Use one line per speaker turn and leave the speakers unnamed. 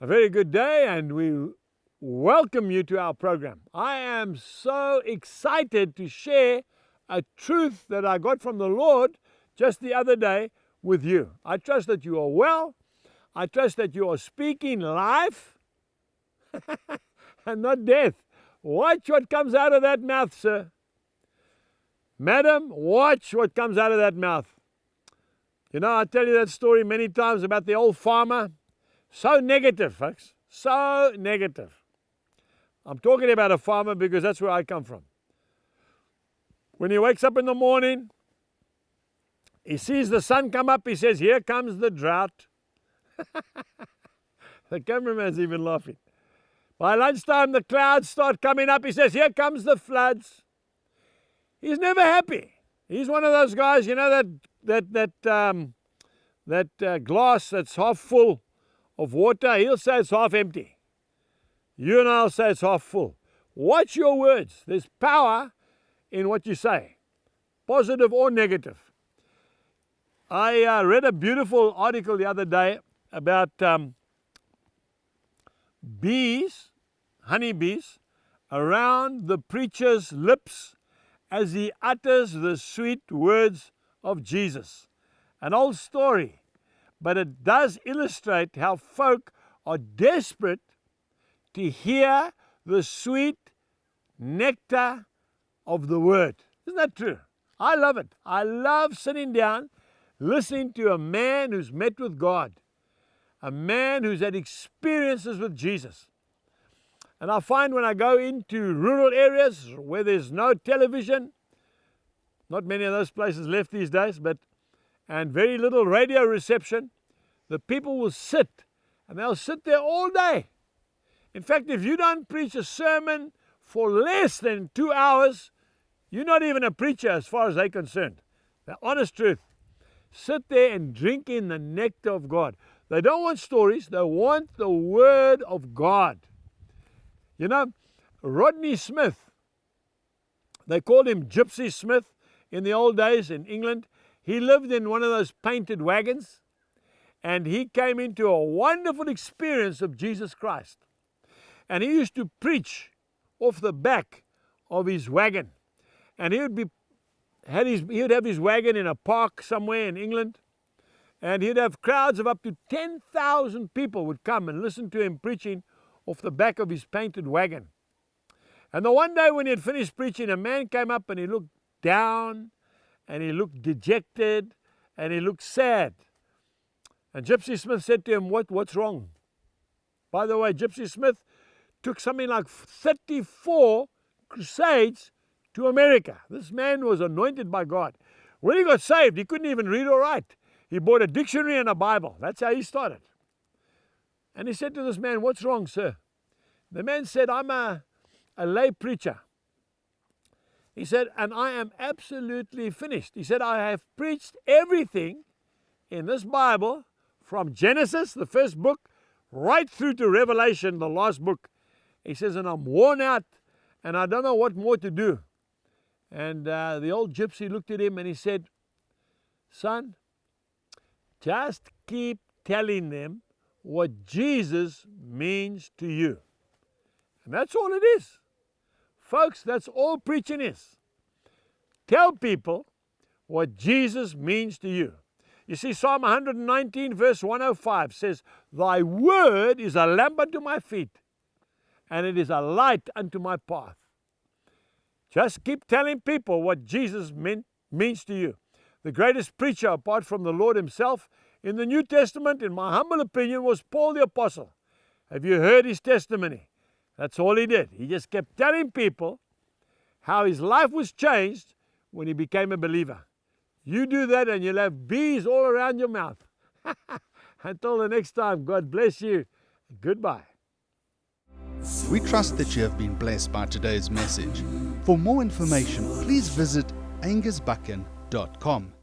very good day, and we welcome you to our program. I am so excited to share a truth that I got from the Lord just the other day with you. I trust that you are well. I trust that you are speaking life and not death. Watch what comes out of that mouth, sir. Madam, watch what comes out of that mouth. You know, I tell you that story many times about the old farmer. So negative, folks. So negative. I'm talking about a farmer because that's where I come from. When he wakes up in the morning, he sees the sun come up, he says, "Here comes the drought." The cameraman's even laughing. By lunchtime, the clouds start coming up. He says, "Here comes the floods." He's never happy. He's one of those guys, you know, that glass that's half full of water. He'll say it's half empty. You and I'll say it's half full. Watch your words. There's power in what you say, positive or negative. I read a beautiful article the other day about bees, honeybees, around the preacher's lips as he utters the sweet words of Jesus. An old story, but it does illustrate how folk are desperate to hear the sweet nectar of the Word. Isn't that true? I love it. I love sitting down, listening to a man who's met with God, a man who's had experiences with Jesus. And I find when I go into rural areas where there's no television, not many of those places left these days, and very little radio reception, the people will sit, and they'll sit there all day. In fact, if you don't preach a sermon for less than 2 hours, you're not even a preacher as far as they're concerned. The honest truth. Sit there and drink in the nectar of God. They don't want stories, they want the Word of God. You know, Rodney Smith, they called him Gypsy Smith in the old days in England. He lived in one of those painted wagons, and he came into a wonderful experience of Jesus Christ. And he used to preach off the back of his wagon. And he would have his wagon in a park somewhere in England, and he'd have crowds of up to 10,000 people would come and listen to him preaching off the back of his painted wagon. And the one day when he had finished preaching, a man came up and he looked down, and he looked dejected, and he looked sad. And Gypsy Smith said to him, what's wrong? By the way, Gypsy Smith took something like 34 crusades to America. This man was anointed by God. When he got saved, he couldn't even read or write. He bought a dictionary and a Bible. That's how he started. And he said to this man, "What's wrong, sir?" The man said, "I'm a lay preacher." He said, "And I am absolutely finished." He said, "I have preached everything in this Bible from Genesis, the first book, right through to Revelation, the last book." He says, "And I'm worn out, and I don't know what more to do." And the old gypsy looked at him and he said, "Son, just keep telling them what Jesus means to you." And that's all it is. Folks, that's all preaching is. Tell people what Jesus means to you. You see, Psalm 119 verse 105 says, "Thy word is a lamp unto my feet, and it is a light unto my path." Just keep telling people what Jesus means to you. The greatest preacher, apart from the Lord himself, in the New Testament, in my humble opinion, was Paul the Apostle. Have you heard his testimony? That's all he did. He just kept telling people how his life was changed when he became a believer. You do that and you'll have bees all around your mouth. Until the next time, God bless you. Goodbye.
We trust that you have been blessed by today's message. For more information, please visit angusbuchan.com.